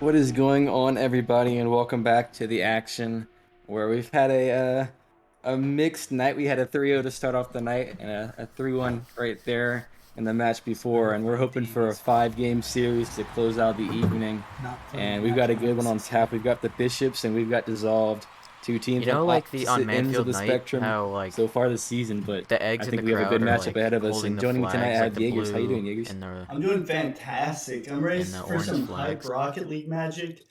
What is going on, everybody, and welcome back to the action where we've had a mixed night. We had a 3-0 to start off the night and a 3-1 right there in the match before, and we're hoping for a 5-game series to close out the evening. And we've got a good one on tap. We've got the Bishops and we've got Dissolved, two teams on Like the on opposite ends of Manfield the night, spectrum how like so far this season, but the I eggs in think the we have a good crowd are matchup like ahead of us. holding And the joining me tonight, flags, I like have the Jaegers. How you blue doing, Jaegers? and the I'm doing fantastic. I'm ready and the for orange some hype flags. Rocket League magic,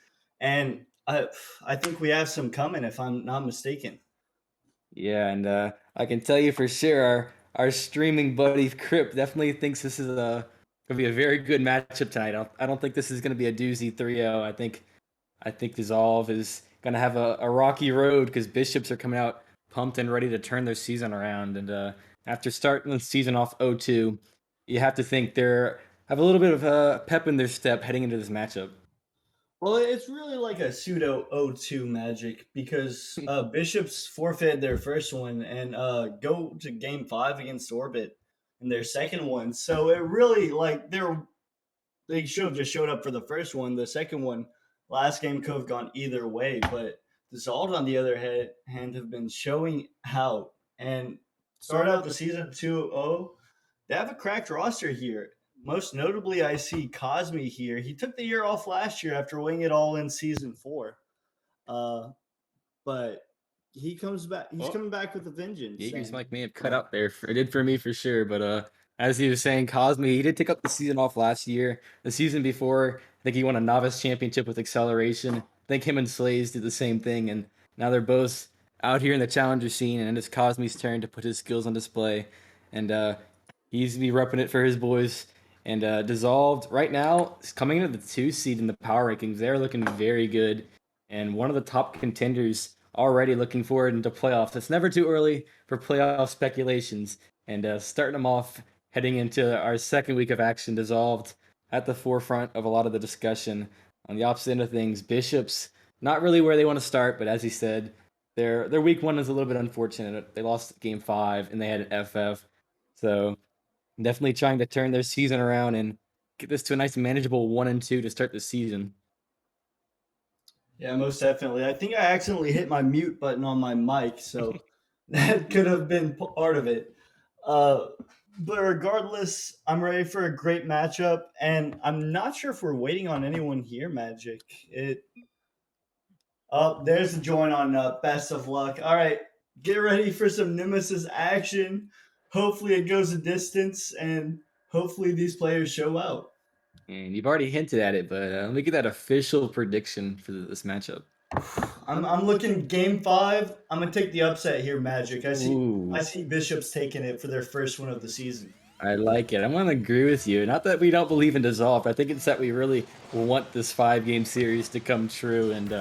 and I think we have some coming if I'm not mistaken. Yeah, and I can tell you for sure, our streaming buddy Crip definitely thinks this is gonna be a very good matchup tonight. I don't think this is gonna be a doozy 3-0. I think Dissolve is gonna have a rocky road because Bishops are coming out pumped and ready to turn their season around. And after starting the season off 0-2, you have to think they're have a little bit of pep in their step heading into this matchup. Well, it's really like a pseudo O2 magic because Bishops forfeit their first one and go to game 5 against Orbit in their second one. So it really like they should have just showed up for the first one. The second one, last game could have gone either way, but Dissolved on the other hand have been showing out and start out the season 2-0. They have a cracked roster here. Most notably, I see Cosme here. He took the year off last year after winning it all in season 4. Uh, but he comes back. He's Well, coming back with a vengeance. Jaegers And Mike may have cut out there. It did for me for sure. But as he was saying, Cosme, he did take up the season off last year. The season before, I think he won a novice championship with Acceleration. I think him and Slays did the same thing, and now they're both out here in the challenger scene. And it's Cosme's turn to put his skills on display, and he's be repping it for his boys. And Dissolved right now is coming into the 2 seed in the power rankings. They're looking very good, and one of the top contenders already looking forward into playoffs. It's never too early for playoff speculations, and starting them off heading into our second week of action. Dissolved at the forefront of a lot of the discussion. On the opposite end of things, Bishops not really where they want to start, but as he said, their week one is a little bit unfortunate. They lost game 5 and they had an FF, so definitely trying to turn their season around and get this to a nice manageable 1-2 to start the season. yeah, most definitely. I think I accidentally hit my mute button on my mic, so that could have been part of it. Uh, but regardless, I'm ready for a great matchup, and I'm not sure if we're waiting on anyone here, Magic. There's the join on Best of Luck. All right, get ready for some Nemesis action. Hopefully, it goes a distance, and hopefully, these players show out. And you've already hinted at it, but let me get that official prediction for this matchup. I'm looking game 5. I'm gonna take the upset here, Magic. Ooh, I see Bishops taking it for their first one of the season. I like it. I'm gonna agree with you. Not that we don't believe in Dissolve. I think it's that we really want this 5-game series to come true, and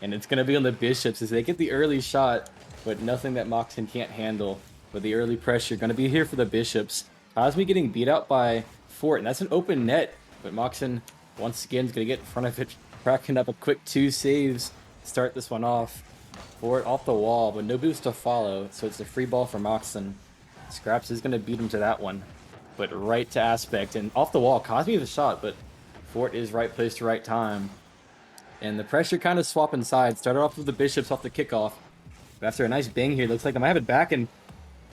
it's gonna be on the Bishops as they get the early shot, but nothing that Moxon can't handle. But the early pressure gonna be here for the Bishops. Cosme getting beat out by Fort, and that's an open net. But Moxon once again is gonna get in front of it, cracking up a quick 2 saves to start this one off. Fort off the wall, but no boost to follow, so it's a free ball for Moxon. Scraps is gonna beat him to that one, but right to Aspect and off the wall. Cosme with a shot, but Fort is right place to right time. And the pressure kind of swapping sides. Started off with the Bishops off the kickoff. But after a nice bang here, looks like they might have it back and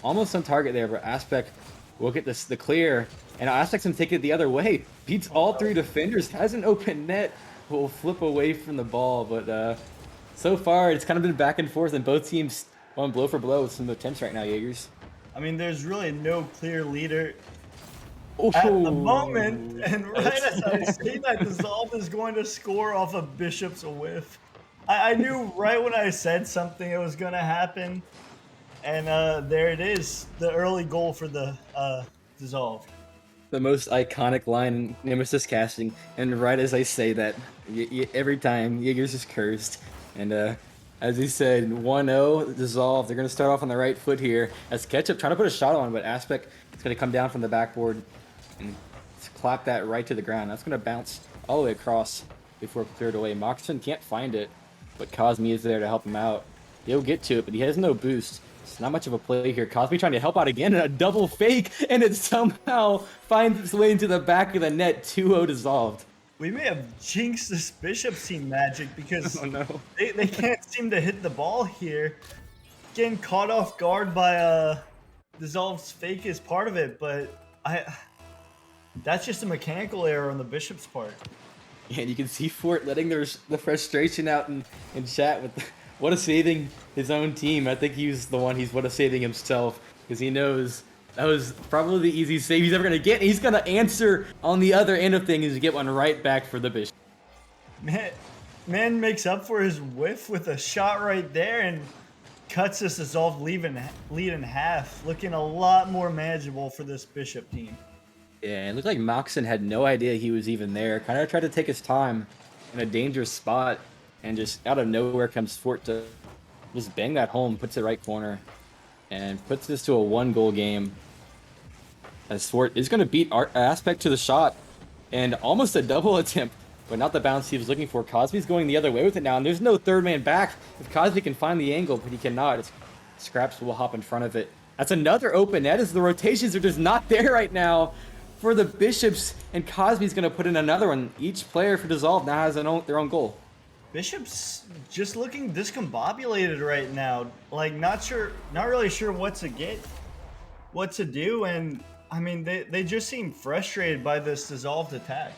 almost on target there, but Aspect will get the clear. And Aspect's gonna take it the other way. Beats all 3 defenders, has an open net, will flip away from the ball. But so far, it's kind of been back and forth, and both teams going blow for blow with some attempts right now, Jaegers. I mean, there's really no clear leader Oh, at the moment, and right as I say that, Dissolve is going to score off a Bishop's whiff. I knew right when I said something it was going to happen, and there it is, the early goal for the Dissolve. the most iconic line in Nemesis casting, and right as I say that, every time Jaeger's is cursed. And as he said, 1-0 Dissolve. They're gonna start off on the right foot here. As Ketchup trying to put a shot on, but Aspect is gonna come down from the backboard and clap that right to the ground. That's gonna bounce all the way across before cleared away. Moxon can't find it, but Cosme is there to help him out. He'll get to it, but he has no boost. It's not much of a play here. Cosme trying to help out again, and a double fake, and it somehow finds its way into the back of the net. 2-0 Dissolved. we may have jinxed this Bishop's team magic because Oh no. they can't seem to hit the ball here. Getting caught off guard by Dissolved's fake is part of it, but that's just a mechanical error on the Bishop's part. And you can see Fort letting the frustration out in chat with what a saving his own team. I think he's the one he's what a saving himself because he knows that was probably the easiest save he's ever going to get. And he's going to answer on the other end of things to get one right back for the Bishop. Man makes up for his whiff with a shot right there and cuts this Dissolved lead in half, looking a lot more manageable for this Bishop team. Yeah, it looked like Moxon had no idea he was even there. Kind of tried to take his time in a dangerous spot, and just out of nowhere comes Fort to just bang that home, puts it right corner, and puts this to a 1-goal game. As Fort is going to beat Aspect to the shot, and almost a double attempt, but not the bounce he was looking for. Cosby's going the other way with it now, and there's no third man back. If Cosby can find the angle, but he cannot, Scraps will hop in front of it. That's another open net as the rotations are just not there right now for the Bishops, and Cosby's going to put in another one. Each player for Dissolve now has their own goal. Bishop's just looking discombobulated right now. Like, not really sure what to do, and I mean, they just seem frustrated by this Dissolved attack.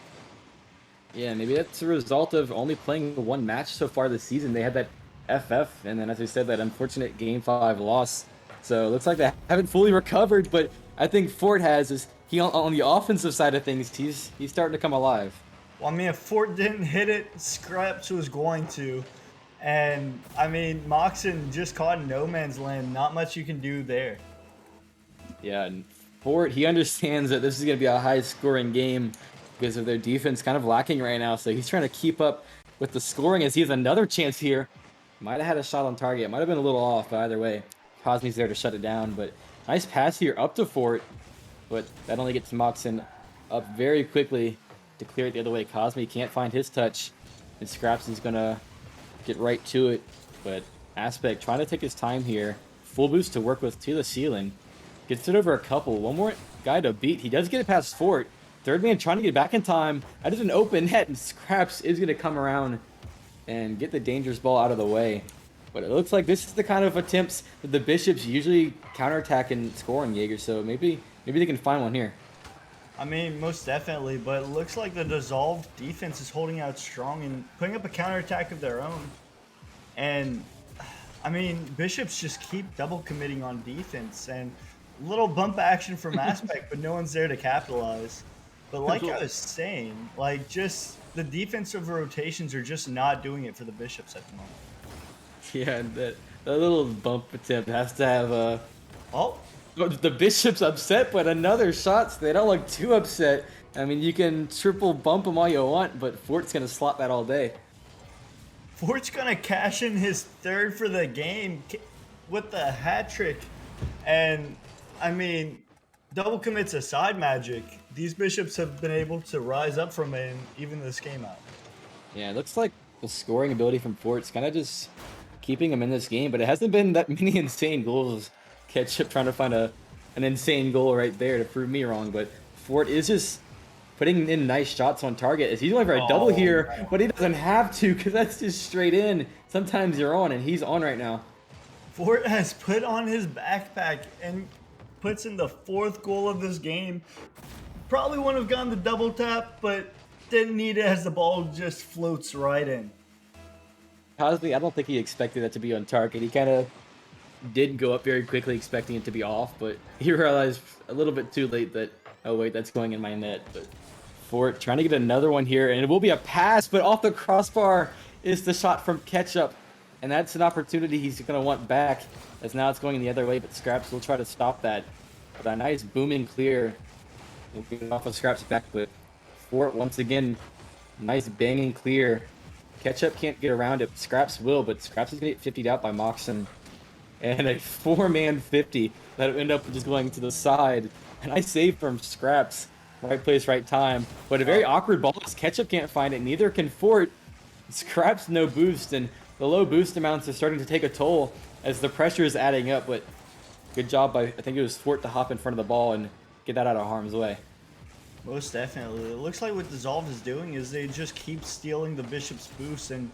Yeah, maybe that's a result of only playing one match so far this season. They had that FF, and then as I said, that unfortunate Game 5 loss. So it looks like they haven't fully recovered, but I think Fort has he on the offensive side of things, he's starting to come alive. Well, I mean, if Fort didn't hit it, Scraps was going to. And, I mean, Moxon just caught in no man's land. Not much you can do there. Yeah, and Fort, he understands that this is going to be a high-scoring game because of their defense kind of lacking right now. So he's trying to keep up with the scoring as he has another chance here. Might have had a shot on target. Might have been a little off, but either way, Cosme's there to shut it down. But nice pass here up to Fort. But that only gets Moxon up very quickly to clear it the other way. Cosme can't find his touch, and Scraps is going to get right to it. But Aspect trying to take his time here. Full boost to work with to the ceiling. Gets it over a couple. One more guy to beat. He does get it past Fort. Third man trying to get back in time. That is an open net, and Scraps is going to come around and get the dangerous ball out of the way. But it looks like this is the kind of attempts that the Bishops usually counterattack and score on Jaeger. So maybe they can find one here. I mean, most definitely, but it looks like the Dissolved defense is holding out strong and putting up a counterattack of their own. And, I mean, Bishops just keep double committing on defense and little bump action from Aspect, but no one's there to capitalize. But like I was saying, like, just the defensive rotations are just not doing it for the Bishops at the moment. Yeah, that little bump attempt has to have Oh, the Bishop's upset, but another shot, so they don't look too upset. I mean, you can triple bump them all you want, but Fort's going to slot that all day. Fort's gonna cash in his third for the game with the hat trick. And, I mean, double commits aside, Magic, these Bishops have been able to rise up from it and even this game out. Yeah, it looks like the scoring ability from Fort's kind of just keeping him in this game, but it hasn't been that many insane goals. Ketchup trying to find an insane goal right there to prove me wrong, but Fort is just putting in nice shots on target. He's going for a double here, but he doesn't have to because that's just straight in. Sometimes you're on, and he's on right now. Fort has put on his backpack and puts in the fourth goal of this game. Probably wouldn't have gone the double tap, but didn't need it as the ball just floats right in. Cosby, I don't think he expected that to be on target. He kind of did go up very quickly expecting it to be off, but he realized a little bit too late that, oh wait, that's going in my net. But Fort trying to get another one here, and it will be a pass, but off the crossbar is the shot from Ketchup, and that's an opportunity he's going to want back, as now it's going the other way, but Scraps will try to stop that. But a nice booming clear. We'll get off of Scraps' back, but Fort once again, nice banging clear. Ketchup can't get around it. Scraps will, but Scraps is going to get 50'd out by Moxon. And a 4-man 50 that'll end up just going to the side. And I save from Scraps. Right place, right time. But a very awkward ball as Ketchup can't find it. Neither can Fort. Scraps no boost, and the low boost amounts are starting to take a toll as the pressure is adding up. But good job by, I think it was Fort to hop in front of the ball and get that out of harm's way. Most definitely. It looks like what Dissolve is doing is they just keep stealing the Bishop's boost, and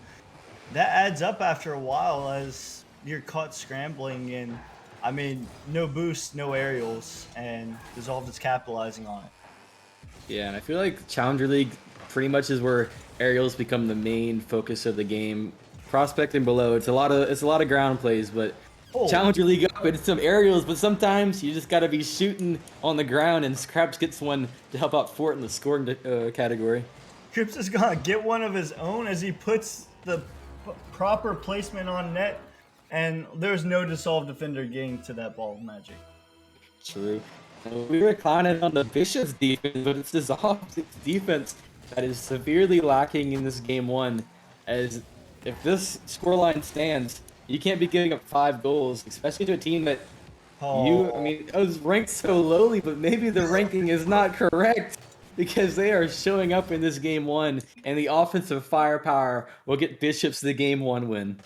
that adds up after a while as you're caught scrambling. And I mean, no boost, no aerials, and Dissolve is capitalizing on it. Yeah, and I feel like Challenger League pretty much is where aerials become the main focus of the game. Prospecting below, it's a lot of ground plays, but Oh, Challenger League up it's some aerials, but sometimes you just gotta be shooting on the ground, and Scraps gets one to help out Fort in the scoring category. Cripps is gonna get one of his own as he puts the proper placement on net, and there's no Dissolve defender getting to that ball, Magic. True. We were clowning on the Bishop's defense, but it's Dissolve's defense that is severely lacking in this game one. As if this scoreline stands, you can't be giving up 5 goals, especially to a team that I Oh, mean, it was ranked so lowly, but maybe the ranking is not correct because they are showing up in this game one, and the offensive firepower will get Bishops the game one win.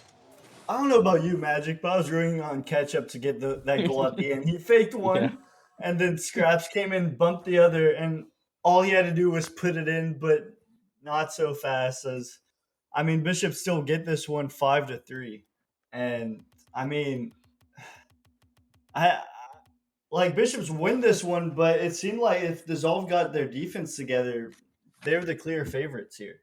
I don't know about you, Magic, but I was rooting on Ketchup to get that goal at the end. He faked Yeah. one, and then Scraps came in, bumped the other, and all he had to do was put it in, but not so fast as I mean, Bishop still get this one 5-3. And I mean, I like Bishops win this one, but it seemed like if Dissolve got their defense together, they're the clear favorites here.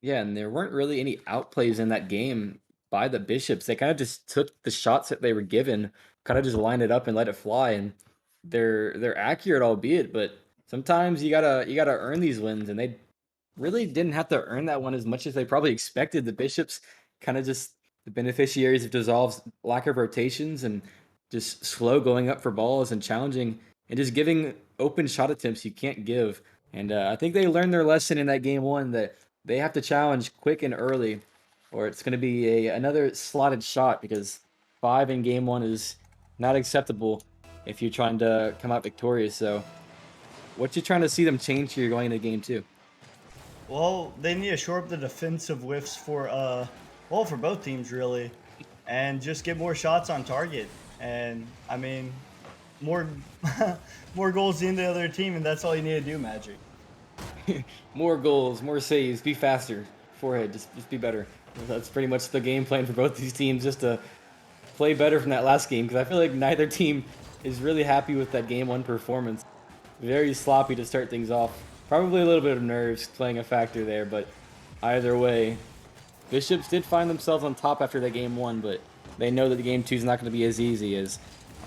Yeah, and there weren't really any outplays in that game by the Bishops. They kind of just took the shots that they were given, kind of just lined it up and let it fly, and they're accurate, albeit, but sometimes you gotta earn these wins, and they really didn't have to earn that one as much as they probably expected. The Bishops kind of just the beneficiaries of Dissolve's lack of rotations and just slow going up for balls and challenging and just giving open shot attempts you can't give. And I think they learned their lesson in that game one that they have to challenge quick and early, or it's going to be another slotted shot because 5 in game one is not acceptable if you're trying to come out victorious. So, what you trying to see them change here going into game two? Well, they need to shore up the defensive whiffs for well for both teams really, and just get more shots on target. And I mean, more more goals in the other team, and that's all you need to do, Magic. More goals, more saves, be faster, forehead, just be better. That's pretty much the game plan for both these teams, just to play better from that last game. Because I feel like neither team is really happy with that game one performance. Very sloppy to start things off. Probably a little bit of nerves playing a factor there, but either way, Bishops did find themselves on top after that game one, but they know that the game two is not going to be as easy as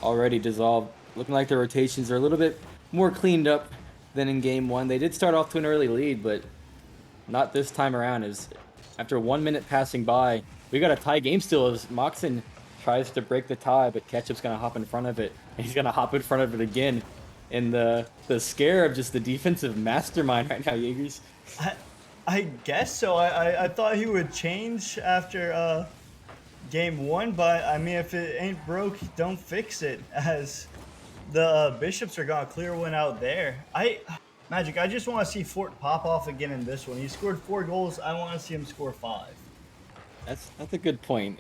already dissolved. Looking like the rotations are a little bit more cleaned up than in game one. They did start off to an early lead, but not this time around. As after 1 minute passing by, we got a tie game still as Moxon tries to break the tie, but Ketchup's gonna hop in front of it, and he's gonna hop in front of it again. And the scare of just the defensive mastermind right now, Jaegers. I I guess so. I thought he would change after game one, but I mean, if it ain't broke, don't fix it. As the Bishops are gonna clear one out there. I Magic. I just want to see Fort pop off again in this one. He scored 4 goals. I want to see him score 5. That's a good point.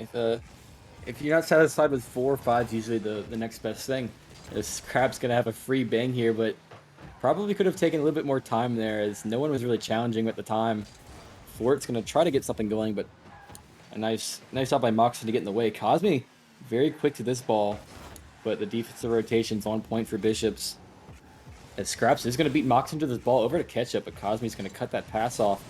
If you're not satisfied with 4 or 5, usually the next best thing. This Crab's gonna have a free bang here, but probably could have taken a little bit more time there, as no one was really challenging at the time. Fort's gonna try to get something going, but a nice shot by Moxon to get in the way. Cosme very quick to this ball, but the defensive rotation's on point for Bishops. As Scraps is going to beat Moxon to this ball over to Ketchup, but Cosme's going to cut that pass off.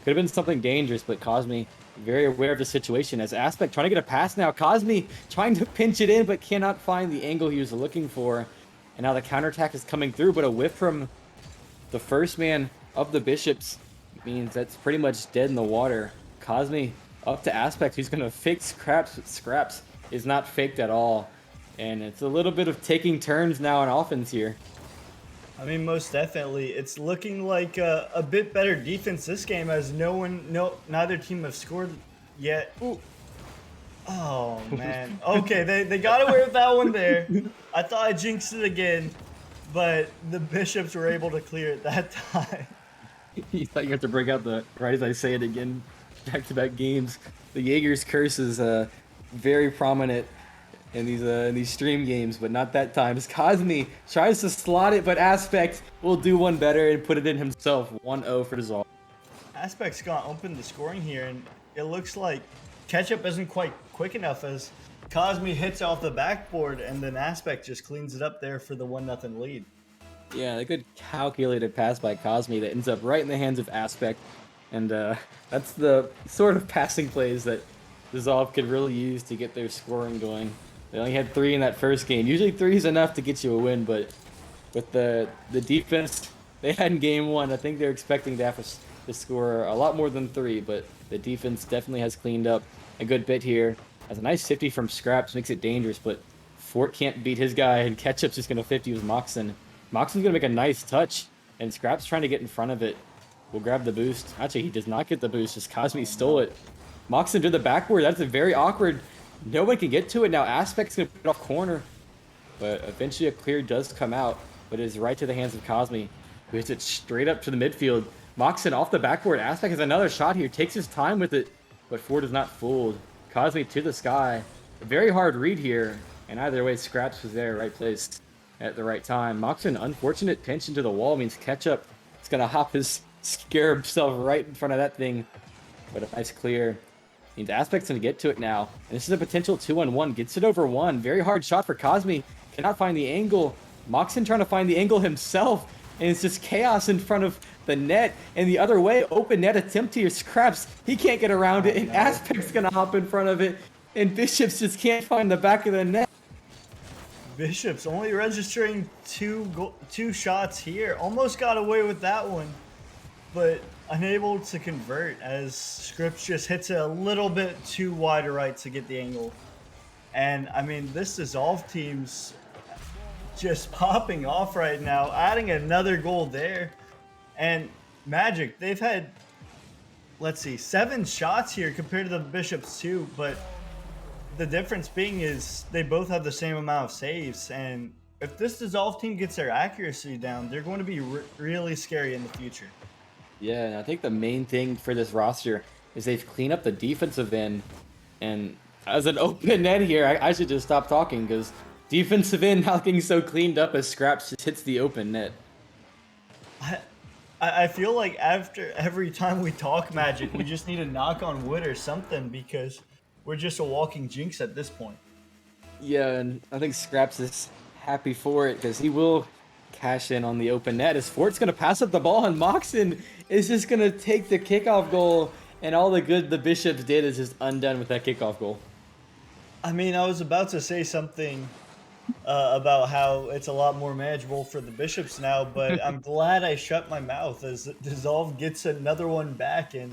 Could have been something dangerous, but Cosme very aware of the situation. As Aspect trying to get a pass now. Cosme trying to pinch it in, but cannot find the angle he was looking for. And now the counterattack is coming through, but a whiff from the first man of the Bishops means that's pretty much dead in the water. Cosme up to Aspect, who's going to fake Scraps, but Scraps is not faked at all. And it's a little bit of taking turns now on offense here. I mean, most definitely, it's looking like a bit better defense this game, as neither team have scored yet. Ooh. Oh man. Okay, they got away with that one there. I thought I jinxed it again, but the Bishops were able to clear it that time. You thought you had to break out the right as I say it again, back-to-back games. The Jaeger's curse is very prominent in these stream games, but not that time. As Cosme tries to slot it, but Aspect will do one better and put it in himself. 1-0 for Dissolve. Aspect's gonna open the scoring here, and it looks like Ketchup isn't quite quick enough as Cosme hits off the backboard, and then Aspect just cleans it up there for the 1-0 lead. Yeah, a good calculated pass by Cosme that ends up right in the hands of Aspect. And that's the sort of passing plays that Dissolve could really use to get their scoring going. They only had 3 in that first game. Usually 3 is enough to get you a win, but with the defense they had in game 1, I think they're expecting to have to score a lot more than 3, but the defense definitely has cleaned up a good bit here. As a nice 50 from Scraps makes it dangerous, but Fort can't beat his guy, and Ketchup's just going to 50 with Moxon. Moxon's going to make a nice touch, and Scraps trying to get in front of it. Will grab the boost. Actually, he does not get the boost, just Cosme stole it. Moxon to the backboard. That's a very awkward. No one can get to it now. Aspect's going to put it off corner, but eventually a clear does come out, but it is right to the hands of Cosme, who hits it straight up to the midfield. Moxon off the backboard. Aspect has another shot here. Takes his time with it, but Ford is not fooled. Cosme to the sky. A very hard read here, and either way, Scraps was there, right place at the right time. Moxon, unfortunate pinch into the wall means Ketchup is going to hop his scarab self right in front of that thing, but a nice clear. Means Aspect's going to get to it now, and this is a potential 2-on-1. Gets it over 1. Very hard shot for Cosme. Cannot find the angle. Moxon trying to find the angle himself, and it's just chaos in front of the net. And the other way, open net attempt here. Scraps, he can't get around it, and Aspect's going to hop in front of it, and Bishops just can't find the back of the net. Bishops only registering two shots here. Almost got away with that one, but unable to convert as Scripps just hits it a little bit too wide right to get the angle. And I mean, this Dissolve team's just popping off right now, adding another goal there. And Magic, they've had, let's see, 7 shots here compared to the Bishops 2, but the difference being is they both have the same amount of saves. And if this Dissolve team gets their accuracy down, they're going to be really scary in the future. Yeah, and I think the main thing for this roster is they've cleaned up the defensive end. And as an open net here, I should just stop talking because defensive end not getting so cleaned up as Scraps just hits the open net. I feel like after every time we talk Magic, we just need to knock on wood or something because we're just a walking jinx at this point. Yeah, and I think Scraps is happy for it because he will cash in on the open net as Fort's going to pass up the ball, and Moxon is just going to take the kickoff goal, and all the good the Bishops did is just undone with that kickoff goal. I mean, I was about to say something about how it's a lot more manageable for the Bishops now, but I'm glad I shut my mouth as Dissolve gets another one back and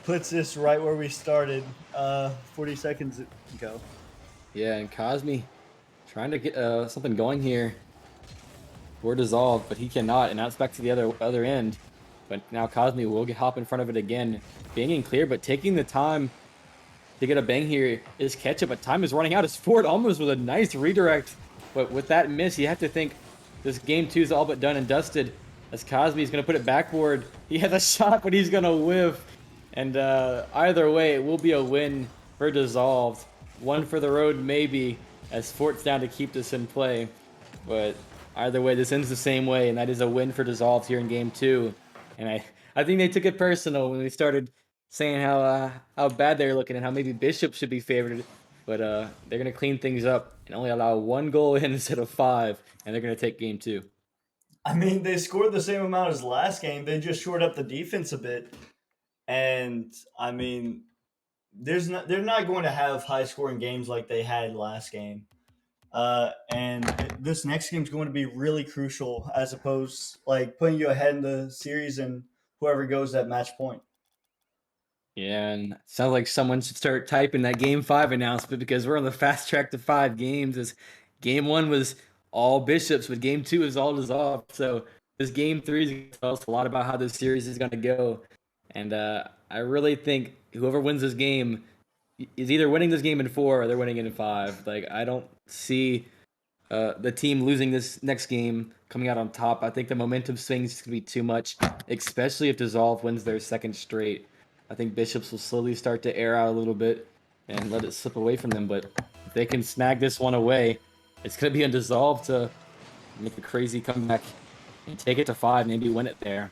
puts this right where we started 40 seconds ago. Yeah, and Cosme trying to get something going here for Dissolve, but he cannot, and now it's back to the other end. But now Cosme will hop in front of it again, banging clear, but taking the time to get a bang here is Ketchup, but time is running out. As Ford almost with a nice redirect, but with that miss, you have to think this game 2 is all but done and dusted. As Cosme is going to put it backboard, he has a shot, but he's going to whiff. And either way, it will be a win for Dissolved. One for the road, maybe, as Fort's down to keep this in play. But either way, this ends the same way, and that is a win for Dissolved here in game 2. And I think they took it personal when we started saying how bad they were looking and how maybe Bishop should be favored. But they're going to clean things up and only allow 1 goal in instead of 5, and they're going to take game 2. I mean, they scored the same amount as last game. They just shored up the defense a bit. And I mean, they're not going to have high scoring games like they had last game. And this next game is going to be really crucial as opposed like putting you ahead in the series and whoever goes that match point. Yeah, and it sounds like someone should start typing that game 5 announcement because we're on the fast track to 5 games. As game 1 was all Bishops, but game 2 is all Dissolved. So this game 3 is going to tell us a lot about how this series is going to go. And I really think whoever wins this game is either winning this game in 4 or they're winning it in 5. Like, I don't see the team losing this next game coming out on top. I think the momentum swing is going to be too much, especially if Dissolve wins their second straight. I think Bishops will slowly start to air out a little bit and let it slip away from them. But If they can snag this one away, it's going to be undissolved to make a crazy comeback and take it to 5, maybe win it there.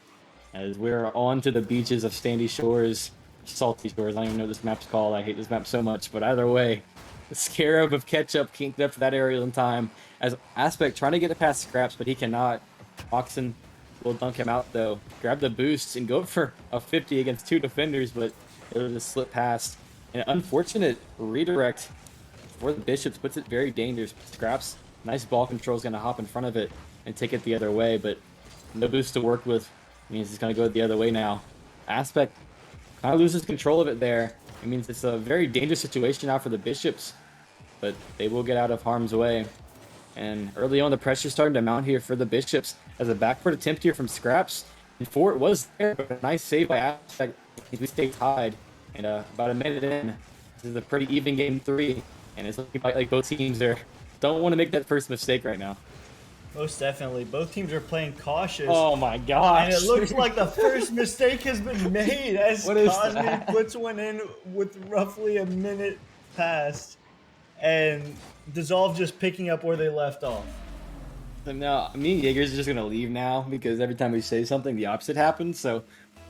As we're on to the beaches of Sandy Shores, Salty Shores. I don't even know what this map's called. I hate this map so much. But either way, the Scarab of Ketchup can't get up to that aerial in time. As Aspect trying to get it past Scraps, but he cannot. Oxen will dunk him out though. Grab the boost and go for a 50 against 2 defenders, but it'll just slip past. An unfortunate redirect for the Bishops puts it very dangerous. Scraps, nice ball control, is going to hop in front of it and take it the other way, but no boost to work with. Means it's going to go the other way now. Aspect kind of loses control of it there. It means it's a very dangerous situation now for the Bishops, but they will get out of harm's way. And early on, the pressure's starting to mount here for the Bishops as a backfoot attempt here from Scraps. And Fort was there, but a nice save by Aspect. We stay tied. And about a minute in, this is a pretty even game 3. And it's looking like both teams don't want to make that first mistake right now. Most definitely. Both teams are playing cautious. Oh my gosh. And it looks like the first mistake has been made as Cosme puts one in with roughly a minute past. And Dissolve just picking up where they left off. So now, me and Jaeger's just going to leave now because every time we say something, the opposite happens. So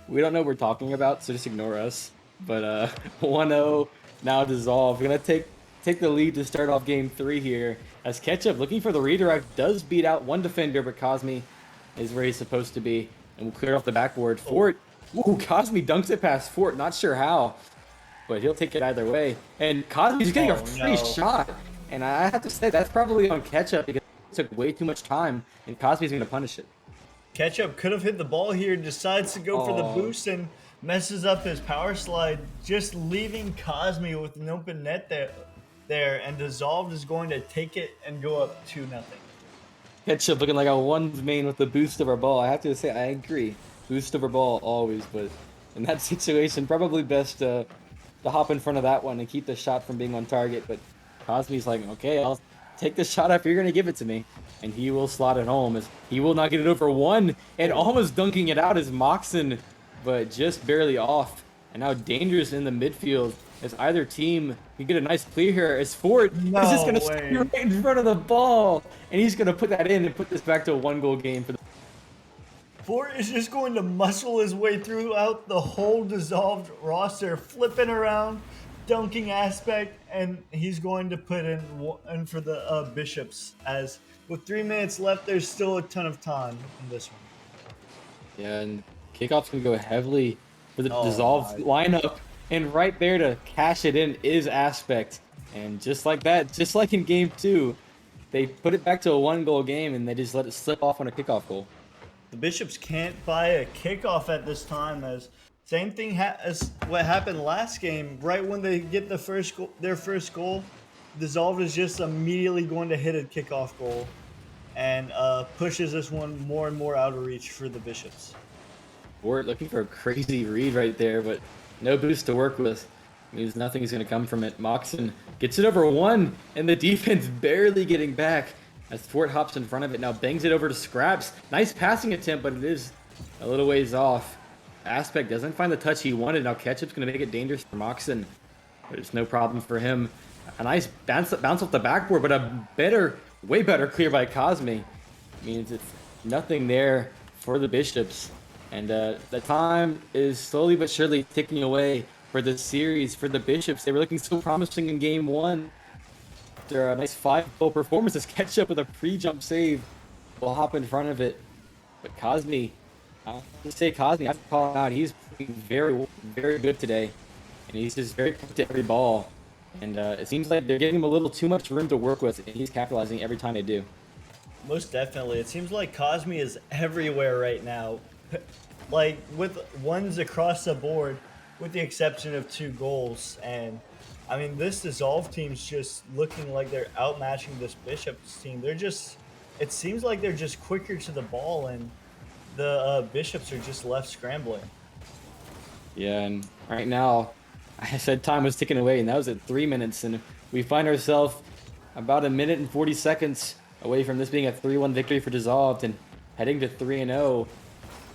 we don't know what we're talking about, so just ignore us. But 1-0, now Dissolve. We're going to take the lead to start off game 3 here. As Ketchup, looking for the redirect, does beat out one defender, but Cosme is where he's supposed to be. And we'll clear off the backboard. Fort, ooh, Cosme dunks it past Fort, not sure how. But he'll take it either way. And Cosme's getting a free shot. And I have to say, that's probably on Ketchup because it took way too much time, and Cosme's going to punish it. Ketchup could have hit the ball here, decides to go for the boost and messes up his power slide, just leaving Cosme with an open net there, and Dissolved is going to take it and go up 2-0. Ketchup looking like a one's main with the boost over ball. I have to say, I agree. Boost over ball always, but in that situation, probably best to hop in front of that one and keep the shot from being on target. But Cosme's like, okay, I'll take the shot if you're going to give it to me. And he will slot it home as he will not get it over one. And almost dunking it out is Moxon, but just barely off. And now Dangerous in the midfield as either team can get a nice clear here as Fort is just going to stay right in front of the ball. And he's going to put that in and put this back to a 1-goal game for the Fort is just going to muscle his way throughout the whole Dissolved roster, flipping around, dunking Aspect, and he's going to put in for the Bishops. As with 3 minutes left, there's still a ton of time in this one. Yeah, and kickoff's going to go heavily for the Dissolved lineup. And right there to cash it in is Aspect. And just like that, just like in game 2, they put it back to a 1-goal game and they just let it slip off on a kickoff goal. The Bishops can't buy a kickoff at this time, as same thing as what happened last game. Right when they get their first goal, Dissolved is just immediately going to hit a kickoff goal and pushes this one more and more out of reach for the Bishops. Fort looking for a crazy read right there, but no boost to work with. Means nothing is going to come from it. Moxon gets it over one, and the defense barely getting back as Fort hops in front of it. Now bangs it over to Scraps. Nice passing attempt, but it is a little ways off. Aspect doesn't find the touch he wanted. Now Ketchup's going to make it dangerous for Moxon, but it's no problem for him. A nice bounce off the backboard, but a way better clear by Cosme. Means it's nothing there for the Bishops. And the time is slowly but surely ticking away for the series for the Bishops. They were looking so promising in game 1. After a nice 5-goal performance, as Ketchup with a pre-jump save will hop in front of it. But Cosme, I have to say Cosme, I have to call him out. He's very, very good today. And he's just very quick to every ball. And it seems like they're giving him a little too much room to work with, and he's capitalizing every time they do. Most definitely. It seems like Cosme is everywhere right now. Like, with ones across the board, with the exception of 2 goals. And, I mean, this Dissolve team's just looking like they're outmatching this Bishops team. It seems like they're just quicker to the ball, and the Bishops are just left scrambling. Yeah, and right now, I said time was ticking away, and that was at 3 minutes, and we find ourselves about a minute and 40 seconds away from this being a 3-1 victory for Dissolved and heading to 3-0.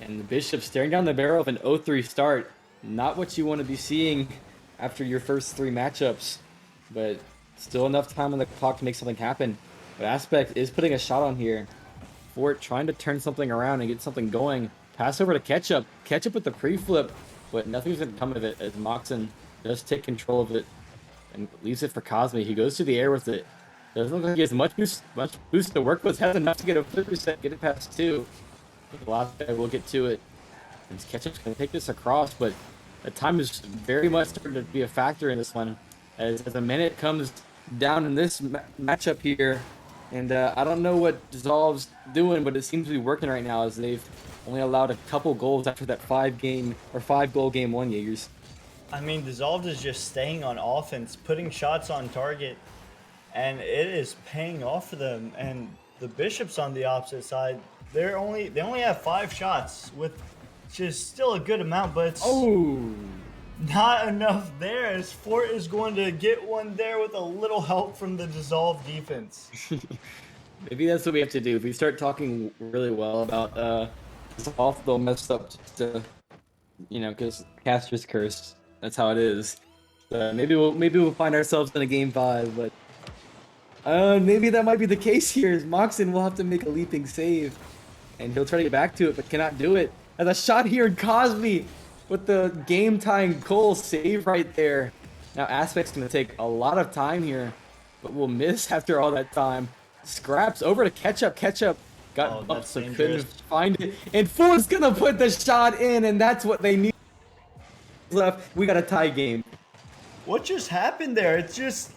And the Bishops staring down the barrel of an 0-3 start. Not what you want to be seeing after your first 3 matchups. But Still enough time on the clock to make something happen. But Aspect is putting a shot on here. Fort trying to turn something around and get something going. Pass over to Ketchup. Ketchup with the pre-flip, but nothing's going to come of it as Moxon does take control of it and leaves it for Cosme. He goes to the air with it. Doesn't look like he has much boost to work with. Has enough to get a flip reset, get it past 2. The last guy will get to it. And Ketchup's going to take this across, but the time is very much starting to be a factor in this one. As a minute comes down in this matchup here, and I don't know what Dissolve's doing, but it seems to be working right now as they've only allowed a couple goals after that 5-goal game 1, Jaegers. I mean, Dissolved is just staying on offense, putting shots on target, and it is paying off for them. And the Bishops on the opposite side, they only have 5 shots, with which is still a good amount, but it's not enough there. As Fort is going to get one there with a little help from the Dissolved defense. Maybe that's what we have to do. If we start talking really well about Dissolve, they'll mess up just because Caster's cursed. That's how it is. Maybe we'll find ourselves in a game 5, but maybe that might be the case here. Moxon will have to make a leaping save, and he'll try to get back to it, but cannot do it. As a shot here in Cosme with the game-tying goal save right there. Now Aspect's gonna take a lot of time here, but will miss after all that time. Scraps over to Ketchup. Ketchup got up, so couldn't find it, and Fort's gonna put the shot in, and that's what they need. Left, we got a tie game. What just happened there? It's just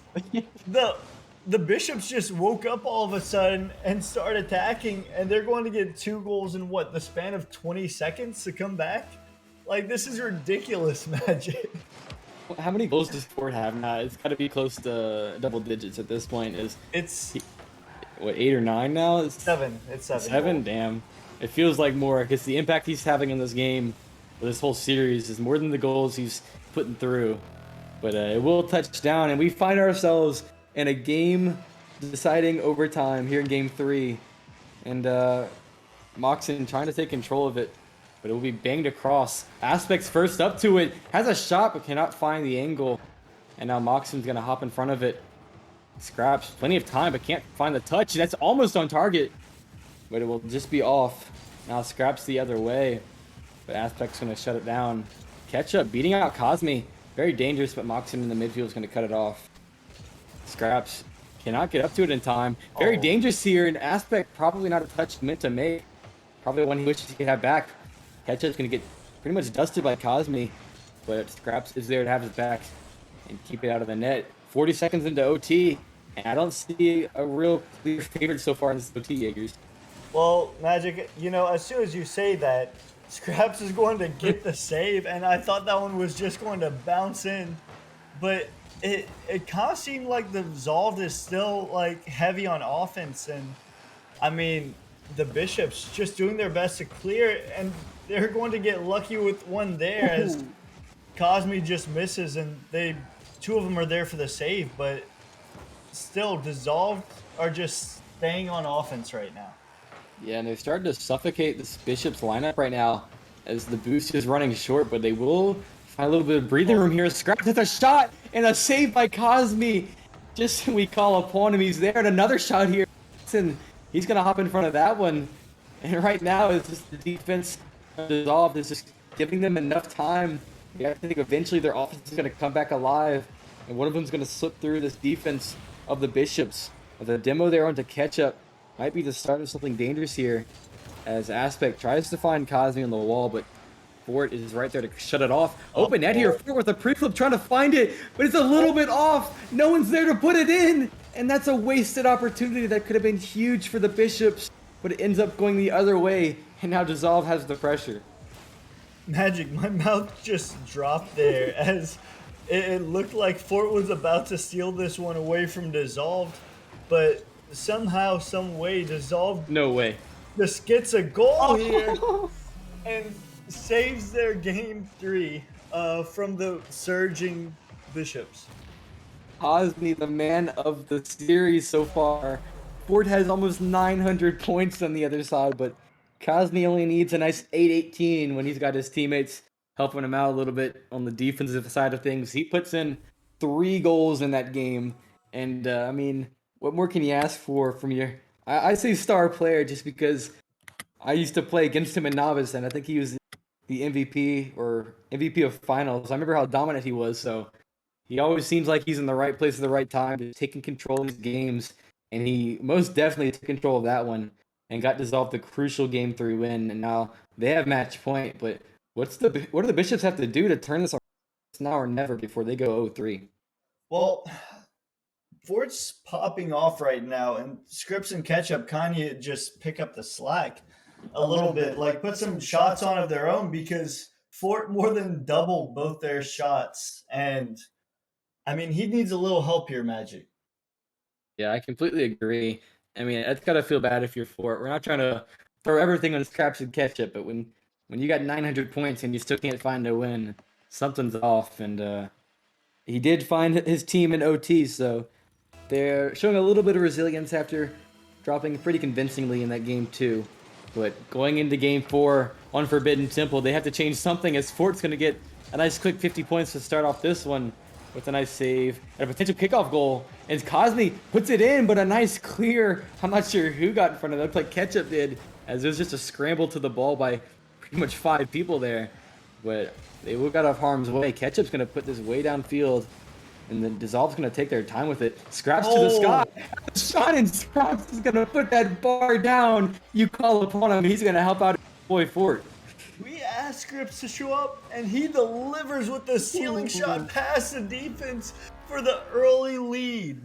the Bishops just woke up all of a sudden and start attacking, and they're going to get 2 goals in what, the span of 20 seconds to come back? Like, this is ridiculous, Magic. How many goals does Fort have now? It's got to be close to double digits at this point. It's what, 8 or 9 now? It's 7. It's 7. 7? Damn. It feels like more, because the impact he's having in this game, or this whole series, is more than the goals he's putting through. But it will touch down, and we find ourselves in a game deciding overtime here in game 3. And Moxon trying to take control of it, but it will be banged across. Aspect's first up to it, has a shot but cannot find the angle. And now Moxon's gonna hop in front of it. Scraps plenty of time but can't find the touch. That's almost on target, but it will just be off. Now Scraps the other way, but Aspect's gonna shut it down. Ketchup beating out Cosme. Very dangerous, but Moxon in the midfield is gonna cut it off. Scraps cannot get up to it in time. Very dangerous here. An Aspect probably not a touch meant to make. Probably one he wishes he could have back. Ketchup's gonna get pretty much dusted by Cosme, but Scraps is there to have his back and keep it out of the net. 40 seconds into OT, and I don't see a real clear favorite so far in this OT, Jaegers. Well, Magic, as soon as you say that, Scraps is going to get the save, and I thought that one was just going to bounce in, but it kind of seemed like the Dissolved is still like heavy on offense, and I mean the Bishops just doing their best to clear, and they're going to get lucky with one there as Cosme just misses, and 2 of them are there for the save, but still Dissolved are just staying on offense right now. Yeah, and they're starting to suffocate this Bishop's lineup right now as the boost is running short, but they will find a little bit of breathing room here. Scraps with a shot and a save by Cosme. Just we call upon him. He's there, and another shot here. And he's going to hop in front of that one. And right now, it's just the defense Dissolved is just giving them enough time. I think eventually their offense is going to come back alive, and one of them is going to slip through this defense of the Bishops. The demo there onto Ketchup might be the start of something dangerous here, as Aspect tries to find Cosme on the wall, but Fort is right there to shut it off. Open net here, Fort with a pre-flip trying to find it, but it's a little bit off. No one's there to put it in, and that's a wasted opportunity that could have been huge for the Bishops, but it ends up going the other way, and now Dissolve has the pressure. Magic, my mouth just dropped there as it looked like Fort was about to steal this one away from Dissolved, but somehow, some way, Dissolved just gets a goal here and saves their game 3 from the surging Bishops. Cosme, the man of the series so far. Fort has almost 900 points on the other side, but Cosme only needs a nice 818 when he's got his teammates helping him out a little bit on the defensive side of things. He puts in 3 goals in that game, And I mean, what more can you ask for from your? I say star player just because I used to play against him in novice, and I think he was the MVP or MVP of finals. I remember how dominant he was. So he always seems like he's in the right place at the right time, just taking control of his games, and he most definitely took control of that one and got dissolved the crucial game 3 win. And now they have match point. But what do the Bishops have to do to turn this around? It's now or never before they go 0-3. Well, Fort's popping off right now, and Scripps and Ketchup kind of just pick up the slack a little bit, like put some shots on of their own because Fort more than doubled both their shots. And I mean, he needs a little help here, Magic. Yeah, I completely agree. I mean, it's gotta feel bad if you're for it. We're not trying to throw everything on scraps and ketchup, but when you got 900 points and you still can't find a win, something's off. And he did find his team in OT, so they're showing a little bit of resilience after dropping pretty convincingly in that game 2. But going into game 4 on Forbidden Temple, they have to change something as Fort's going to get a nice quick 50 points to start off this one with a nice save and a potential kickoff goal. And Cosme puts it in, but a nice clear. I'm not sure who got in front of it. It looked like Ketchup did, as it was just a scramble to the ball by pretty much 5 people there. But they got off harm's way. Ketchup's going to put this way downfield. And then Dissolve's going to take their time with it. Scraps to the sky. Shot, and Scraps is going to put that bar down. You call upon him. He's going to help out boy Fort. We asked Scripps to show up, and he delivers with the ceiling shot past the defense for the early lead.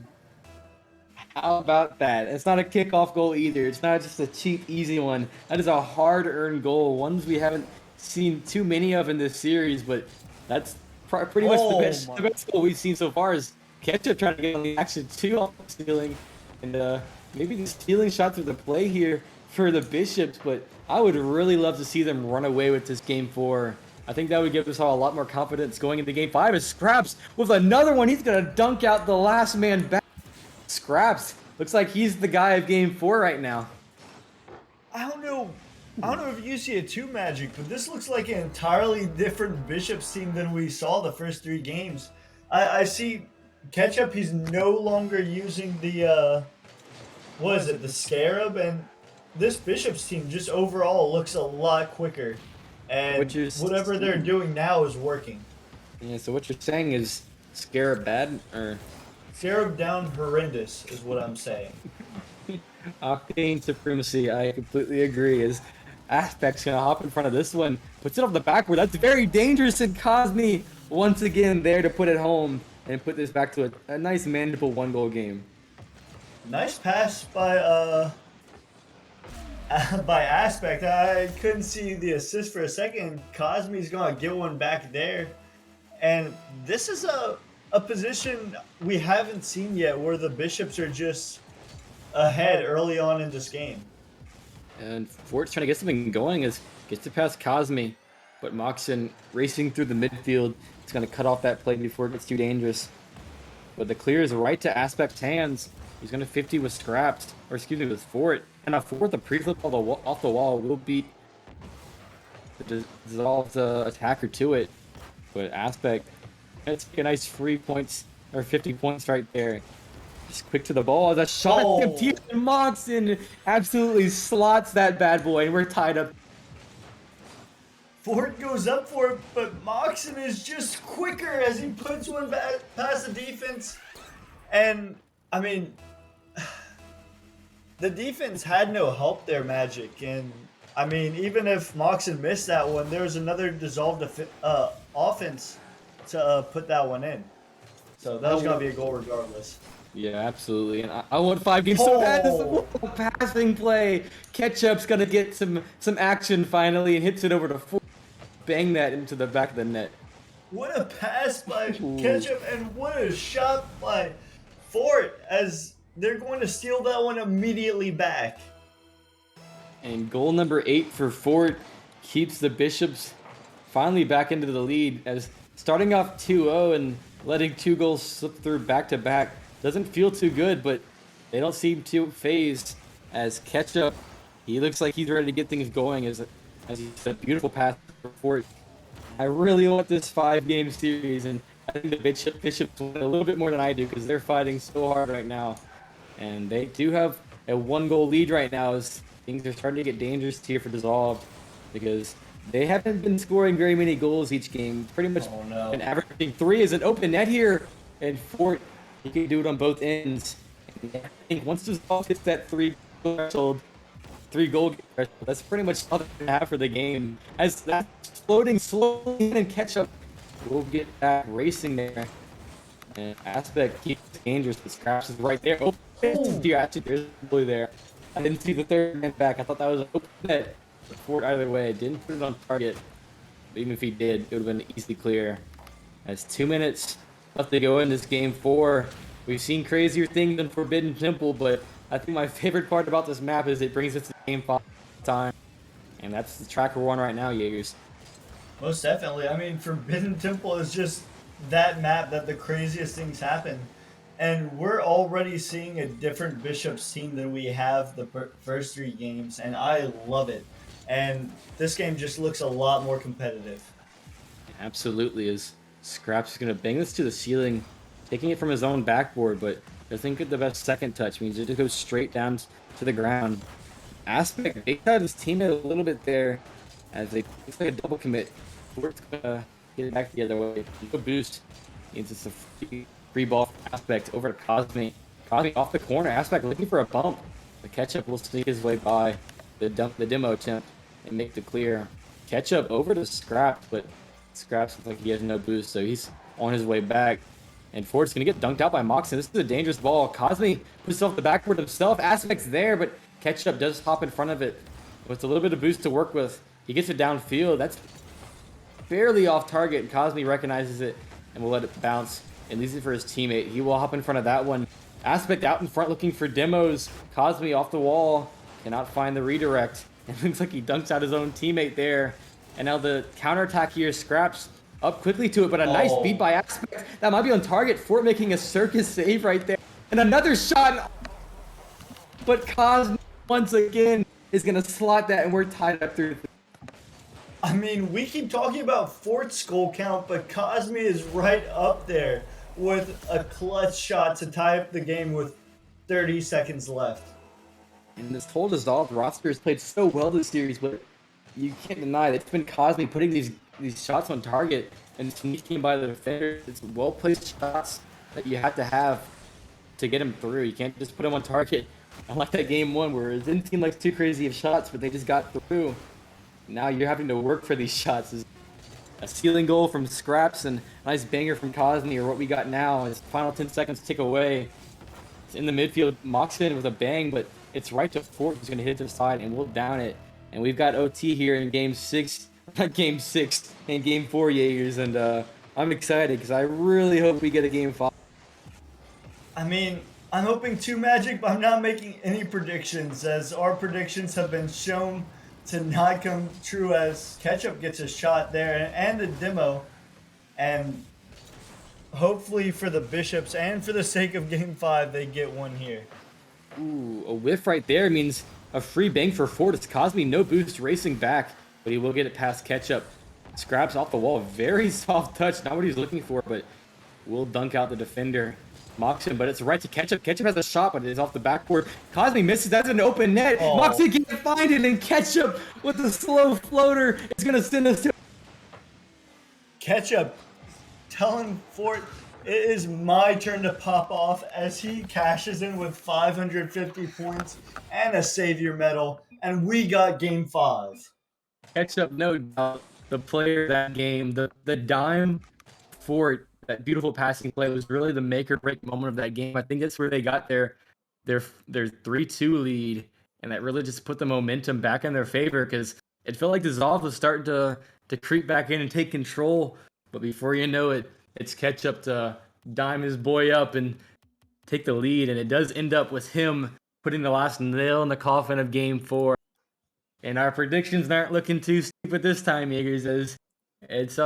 How about that? It's not a kickoff goal either. It's not just a cheap, easy one. That is a hard-earned goal. Ones we haven't seen too many of in this series, but that's pretty much the best goal we've seen so far is Ketchup trying to get on the action too off the ceiling. And maybe the stealing shots are the play here for the Bishops, but I would really love to see them run away with this game 4. I think that would give us all a lot more confidence going into game 5 as Scraps with another one. He's going to dunk out the last man back. Scraps looks like he's the guy of game 4 right now. I don't know. I don't know if you see it too, Magic, but this looks like an entirely different Bishops team than we saw the first 3 games. I see Ketchup. He's no longer using the what is it, the Scarab, and this Bishops team just overall looks a lot quicker. And whatever they're doing now is working. Yeah. So what you're saying is Scarab bad or? Scarab down horrendous is what I'm saying. Octane supremacy, I completely agree. Is Aspect's gonna hop in front of this one, puts it off the backward. That's very dangerous, and Cosme once again there to put it home and put this back to a nice manageable 1-goal game. Nice pass by by Aspect. I couldn't see the assist for a second. Cosme's gonna get one back there, and this is a position we haven't seen yet where the Bishops are just ahead early on in this game. And Fort's trying to get something going as gets to pass Cosme, but Moxon racing through the midfield. It's going to cut off that play before it gets too dangerous. But the clear is right to Aspect's hands. He's going to 50 with Scraps, or excuse me, with Fort. And a Fort, the pre-flip off the wall will beat the Dissolved attacker to it. But Aspect, that's a nice 3 points, or 50 points right there. Just quick to the ball. The shot empty, and Moxon absolutely slots that bad boy, and we're tied up. Fort goes up for it, but Moxon is just quicker as he puts one back past the defense. And I mean, the defense had no help there, Magic. And I mean, even if Moxon missed that one, there was another Dissolved offense to put that one in. So that was gonna be a goal regardless. Yeah, absolutely. And I want 5 games so bad. This is a passing play. Ketchup's gonna get some action finally and hits it over to Fort. Bang that into the back of the net. What a pass by Ketchup, and what a shot by Fort as they're going to steal that one immediately back. And goal number 8 for Fort keeps the Bishops finally back into the lead as starting off 2-0 and letting 2 goals slip through back-to-back. Doesn't feel too good, but they don't seem too phased as Ketchup. He looks like he's ready to get things going as he said, beautiful pass for Fort. I really want this 5-game series, and I think the Bishops win a little bit more than I do because they're fighting so hard right now. And they do have a 1-goal lead right now as things are starting to get dangerous here for Dissolved because they haven't been scoring very many goals each game. Pretty much Oh no. been averaging 3 is an open net here. And Fort, he can do it on both ends. And I think once Dissolved hits that 3-goal threshold, that's pretty much all they have for the game. As that's floating slowly in and catch up, we'll get back racing there. And Aspect keeps it dangerous, but Scraps is right there. Oh, actually, there's a blue there. I didn't see the third man back. I thought that was an open net. Fort either way, didn't put it on target. But even if he did, it would have been easily clear. As 2 minutes left to go in this game 4. We've seen crazier things than Forbidden Temple, but I think my favorite part about this map is it brings us to game 5 time. And that's the track we're on right now, Jaegers. Most definitely. I mean, Forbidden Temple is just that map that the craziest things happen. And we're already seeing a different Bishops team than we have the first 3 games, and I love it. And this game just looks a lot more competitive. Absolutely, is Scraps is going to bang this to the ceiling, taking it from his own backboard, but doesn't get the best second touch. Means it just goes straight down to the ground. Aspect takes out his teammate a little bit there, as they it's like a double commit. Fort's gonna get it back the other way. No boost. Means it's a free ball from Aspect over to Cosme. Cosme off the corner. Aspect looking for a bump. The Ketchup will sneak his way by the demo attempt and make the clear. Ketchup over to Scraps, but Scraps looks like he has no boost, so he's on his way back. And Ford's gonna get dunked out by Moxon. This is a dangerous ball. Cosme puts off the backboard himself. Aspect's there, but Ketchup does hop in front of it with a little bit of boost to work with. He gets it downfield. That's fairly off target, and Cosme recognizes it and will let it bounce and leaves it for his teammate. He will hop in front of that one. Aspect out in front looking for demos. Cosme off the wall, cannot find the redirect. It looks like he dunks out his own teammate there. And now the counterattack here, Scraps up quickly to it, but a nice beat by Aspect. That might be on target. Fort making a circus save right there. And another shot. But Cosme, once again, is going to slot that, and we're tied up through. I mean, we keep talking about Fort's goal count, but Cosme is right up there with a clutch shot to tie up the game with 30 seconds left. And this whole Dissolved roster has played so well this series, but you can't deny that it's been Cosme putting these shots on target and sneaking by the defender. It's well-placed shots that you have to get him through. You can't just put him on target. Unlike that game 1 where it didn't seem like too crazy of shots, but they just got through. Now you're having to work for these shots. A ceiling goal from Scraps and a nice banger from Cosme, or what we got now is final 10 seconds tick away. It's in the midfield, Moxon with a bang, but it's right to Fort who's going to hit the side, and we'll down it. And we've got OT here in game 6, not game 6, in game 4, Jaegers, and I'm excited because I really hope we get a game 5. I mean, I'm hoping 2 Magic, but I'm not making any predictions, as our predictions have been shown to not come true, as Ketchup gets a shot there and a demo. And hopefully for the Bishops and for the sake of game 5, they get one here. Ooh, a whiff right there means a free bang for Fort. It's Cosme, no boost, racing back, but he will get it past Ketchup. Scraps off the wall, very soft touch, not what he's looking for, but will dunk out the defender. Moxon, but it's right to Ketchup. Ketchup has a shot, but it is off the backboard. Cosme misses. That's an open net. Oh. Moxon can't find it, and Ketchup with the slow floater is going to send us to. Ketchup telling Fort it is my turn to pop off as he cashes in with 550 points and a savior medal, and we got game 5. Ketchup, no doubt, the player of that game, the dime Fort. That beautiful passing play was really the make or break moment of that game. I think that's where they got their 3-2 lead, and that really just put the momentum back in their favor because it felt like Dissolve was starting to creep back in and take control. But before you know it, it's Ketchup to dime his boy up and take the lead, and it does end up with him putting the last nail in the coffin of game 4. And our predictions aren't looking too stupid this time, Jaegers, as it's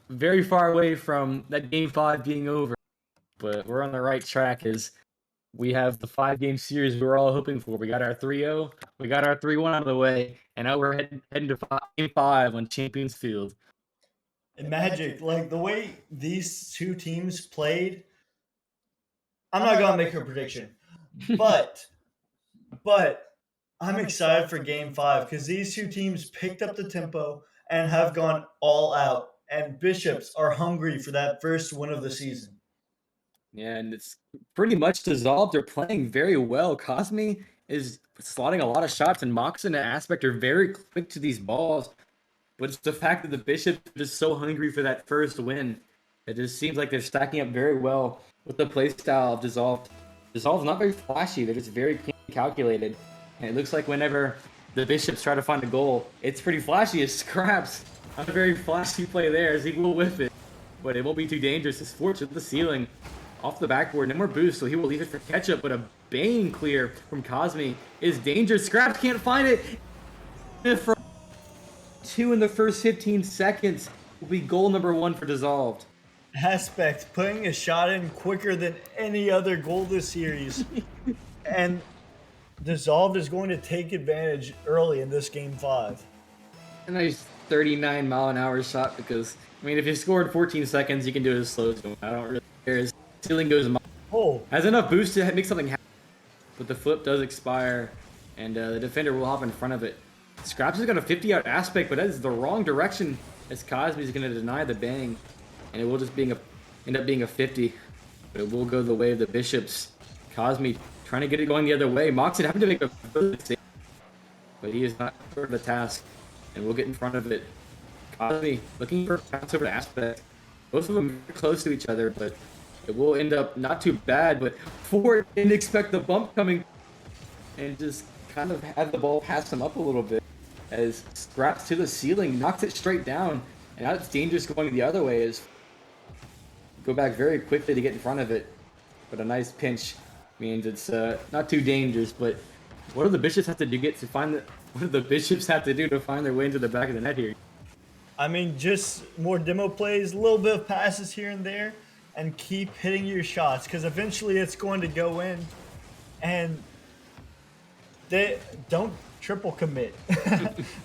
very far away from that game 5 being over, but we're on the right track as we have the 5-game series we were all hoping for. We got our 3-0, we got our 3-1 out of the way, and now we're heading to game 5 on Champions Field. And Magic, like the way these two teams played, I'm not gonna make a prediction, but but I'm excited for Game Five because these two teams picked up the tempo and have gone all out, and Bishops are hungry for that first win of the season. Yeah, and it's pretty much dissolved. They're playing very well. Cosme is slotting a lot of shots, and Moxon and Aspect are very quick to these balls. But it's the fact that the Bishops are just so hungry for that first win. It just seems like they're stacking up very well with the playstyle of Dissolved. Dissolved's not very flashy. They're just very calculated. And it looks like whenever the Bishops try to find a goal, it's pretty flashy. It scraps. Not a very flashy play there as he will whiff it. But it won't be too dangerous. It's forward to the ceiling. Off the backboard. No more boost, so he will leave it for Ketchup. But a Bane clear from Cosme is dangerous. Scraps can't find it. From 2 in the first 15 seconds will be goal number 1 for Dissolved. Aspect putting a shot in quicker than any other goal this series. And Dissolved is going to take advantage early in this Game 5. A nice 39-mile-an-hour shot because, I mean, if you scored 14 seconds, you can do it as slow as you want. I don't really care. His ceiling goes has enough boost to make something happen, but the flip does expire, and the defender will hop in front of it. Scraps has got a 50-out Aspect, but that is the wrong direction as Cosme is going to deny the bang, and it will just end up being a 50, but it will go the way of the Bishops. Cosme trying to get it going the other way. Moxon having to make a save, but he is not short of the task, and we'll get in front of it. Cosme looking for a pass over to Aspect. Both of them are close to each other, but it will end up not too bad. But Ford didn't expect the bump coming and just kind of had the ball pass him up a little bit as Scraps to the ceiling, knocks it straight down, and now it's dangerous going the other way as go back very quickly to get in front of it. But a nice pinch means it's not too dangerous. But what do the Bishops have to do what do the Bishops have to do to find their way into the back of the net here? I mean, just more demo plays, a little bit of passes here and there, and keep hitting your shots because eventually it's going to go in. And they don't triple commit.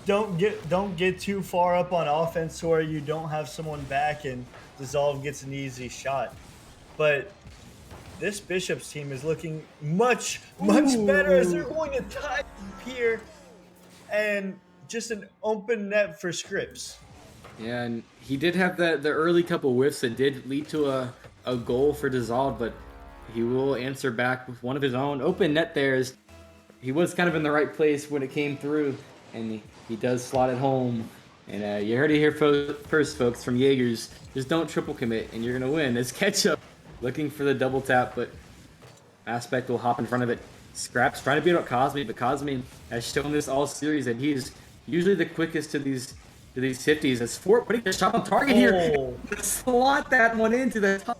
don't get too far up on offense where you don't have someone back and Dissolve gets an easy shot. But this Bishops team is looking much better as they're going to tie here and just an open net for Scripps. Yeah, and he did have the early couple whiffs that did lead to a goal for Dissolved, but he will answer back with one of his own. Open net there is he was kind of in the right place when it came through, and he does slot it home. And you heard it here first, folks, from Jaegers. Just don't triple commit, and you're going to win. It's Ketchup looking for the double tap, but Aspect will hop in front of it. Scraps trying to beat out Cosme, but Cosme has shown this all series that he's usually the quickest to these 50s. As Fort putting the shot on target here. Slot that one into the top.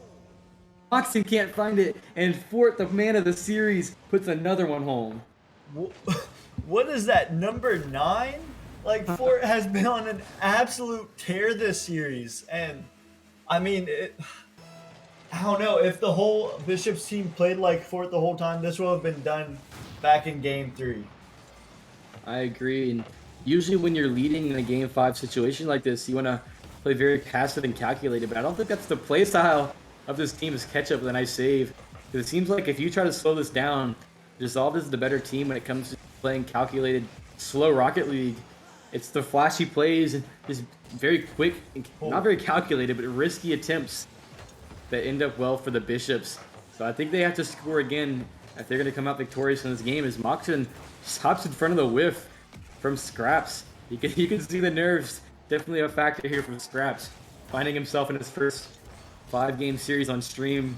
Moxon can't find it, and Fort, the man of the series, puts another one home. What is that, number 9? Like, Fort has been on an absolute tear this series, and I mean, I don't know, if the whole Bishops team played like Fort the whole time, this would have been done back in Game 3. I agree, and usually when you're leading in a Game 5 situation like this, you want to play very passive and calculated, but I don't think that's the play style of this team is Ketchup with a nice save. Because it seems like if you try to slow this down, Dissolved is the better team when it comes to playing calculated, slow Rocket League. It's the flashy plays and just very quick, not very calculated, but risky attempts that end up well for the Bishops. So I think they have to score again if they're going to come out victorious in this game. As Moxon hops in front of the whiff from Scraps. You can see the nerves. Definitely a factor here from Scraps. Finding himself in his first 5-game series on stream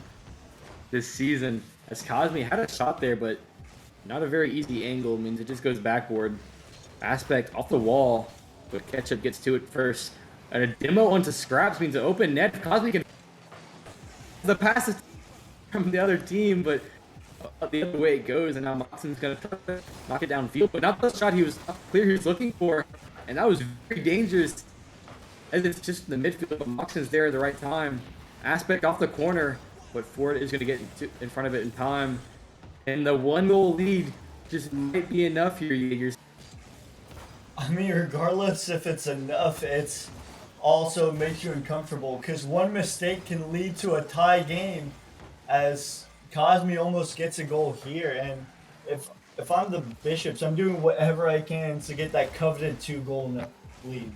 this season. As Cosme had a shot there, but not a very easy angle. Means it just goes backboard. Aspect off the wall, but Ketchup gets to it first. And a demo onto Scraps means an open net. Cosme can the pass is from the other team, but the other way it goes, and now Moxon's gonna try to knock it downfield, but not the shot he was clear he was looking for, and that was very dangerous. As it's just in the midfield, but Moxon's there at the right time. Aspect off the corner, but Ford is gonna get in front of it in time, and the 1-goal lead just might be enough here, Jaegers. I mean, regardless if it's enough, it's also makes you uncomfortable because one mistake can lead to a tie game as Cosme almost gets a goal here. And if I'm the Bishops, I'm doing whatever I can to get that coveted 2-goal lead.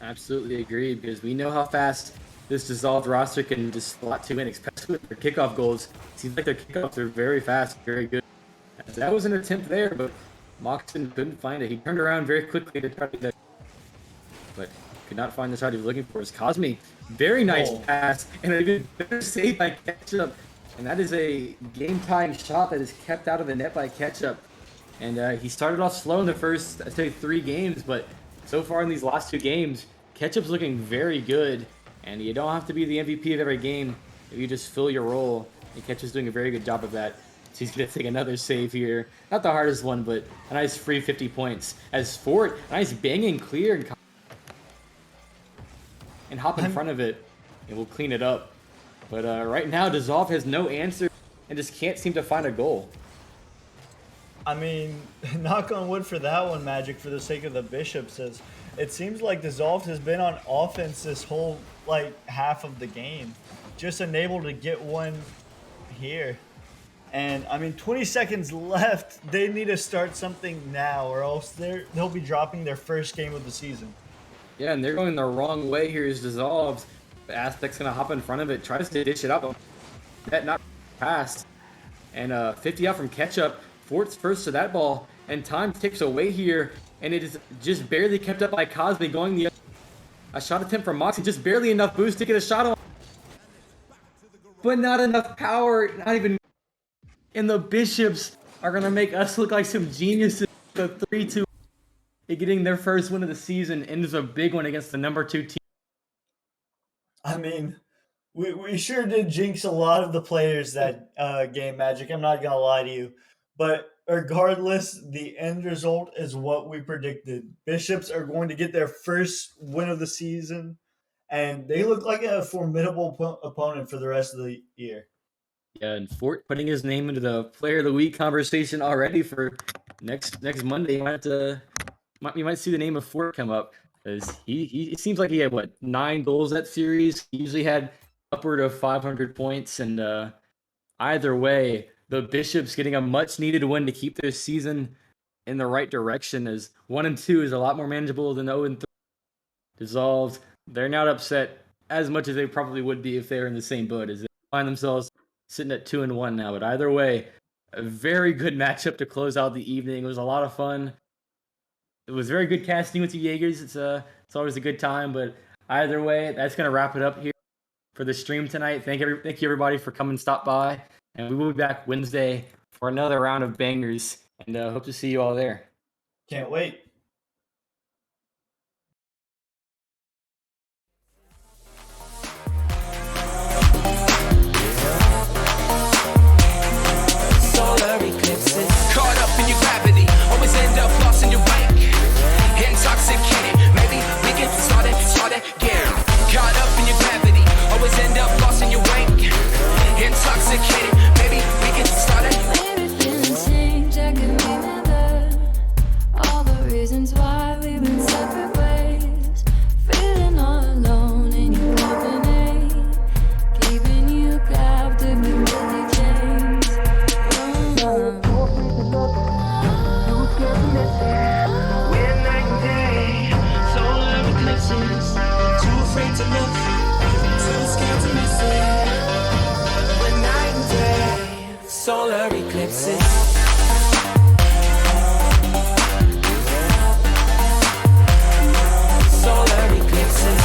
Absolutely agree, because we know how fast this dissolved roster can just slot two in, especially with their kickoff goals. Seems like their kickoffs are very fast, very good. So that was an attempt there, but Moxon couldn't find it. He turned around very quickly to try to get, but could not find the shot he was looking for. It's Cosme. Very nice pass and a good better save by Ketchup. And that is a game-tying shot that is kept out of the net by Ketchup. And he started off slow in the first, I'd say, 3 games, but so far in these last 2 games, Ketchup's looking very good. And you don't have to be the MVP of every game if you just fill your role. And Ketchup's doing a very good job of that. So he's going to take another save here. Not the hardest one, but a nice free 50 points. As Fort, nice banging clear and hop in front of it, and we'll clean it up. But right now, Dissolve has no answer and just can't seem to find a goal. I mean, knock on wood for that one, Magic, for the sake of the Bishops, as it seems like Dissolved has been on offense this whole, half of the game. Just unable to get one here. And, I mean, 20 seconds left. They need to start something now, or else they'll be dropping their first game of the season. Yeah, and they're going the wrong way here as Dissolved. Aztec's going to hop in front of it, tries to dish it up. That not passed. And 50 out from Ketchup. Fort's first to that ball, and time ticks away here, and it is just barely kept up by Cosme going the other. A shot attempt from Moxie, just barely enough boost to get a shot on, but not enough power, not even. And the Bishops are going to make us look like some geniuses. The 3-2 getting their first win of the season, and it's a big one against the number 2 team. I mean, we sure did jinx a lot of the players that game, Magic. I'm not going to lie to you. But regardless, the end result is what we predicted. Bishops are going to get their first win of the season, and they look like a formidable opponent for the rest of the year. Yeah, and Fort putting his name into the Player of the Week conversation already for next Monday. You might see the name of Fort come up, because he seems like he had 9 goals that series. He usually had upward of 500 points, and either way, the Bishops getting a much-needed win to keep their season in the right direction, as 1-2 is a lot more manageable than 0-3. Dissolved, they're not upset as much as they probably would be if they were in the same boat, as they find themselves sitting at 2-1 now. But either way, a very good matchup to close out the evening. It was a lot of fun. It was very good casting with you Jaegers. It's always a good time. But either way, that's going to wrap it up here for the stream tonight. Thank you everybody for coming, stop by. And we will be back Wednesday for another round of bangers. And hope to see you all there. Can't wait. Solar eclipses. Caught up in your gravity. Always end up lost in your wake. Intoxicated. Maybe we can start it again. Caught up in your gravity. Always end up lost in your wake. Intoxicated. Maybe we can start it. Maybe didn't change, I could remember all the reasons why we went separate ways. Feeling all alone in your company, keeping you captive with Billy James. We're night and day. Solar eclipses. Too afraid to look. Too scared to miss it. We're night and day. Solar eclipses. Solar eclipses.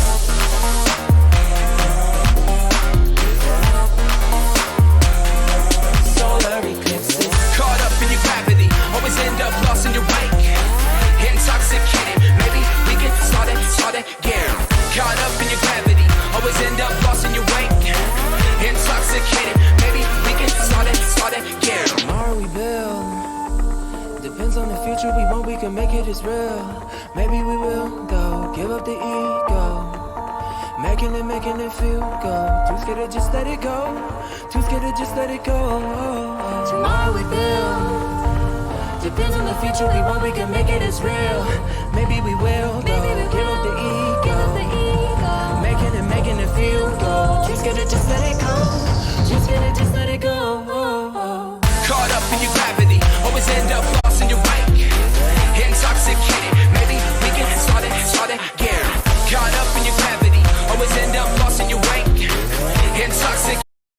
Solar eclipses. Caught up in your gravity. Always end up lost in your wake. Intoxicated. Maybe we can start it again. Caught up in your gravity. Always end up lost in your wake. Intoxicated. Maybe we can start it again. Tomorrow we build. Depends on the future we want. We can make it as real. Maybe we will go. Give up the ego. Making it feel good. Too scared to just let it go. Too scared to just let it go. Tomorrow we build. Depends on the future we want. We can make it as real. Maybe we will go. Maybe we Give up the will. ego. Give up the ego. you go. Just gotta just let it go. Just gotta just let it go. Caught up in your gravity, always end up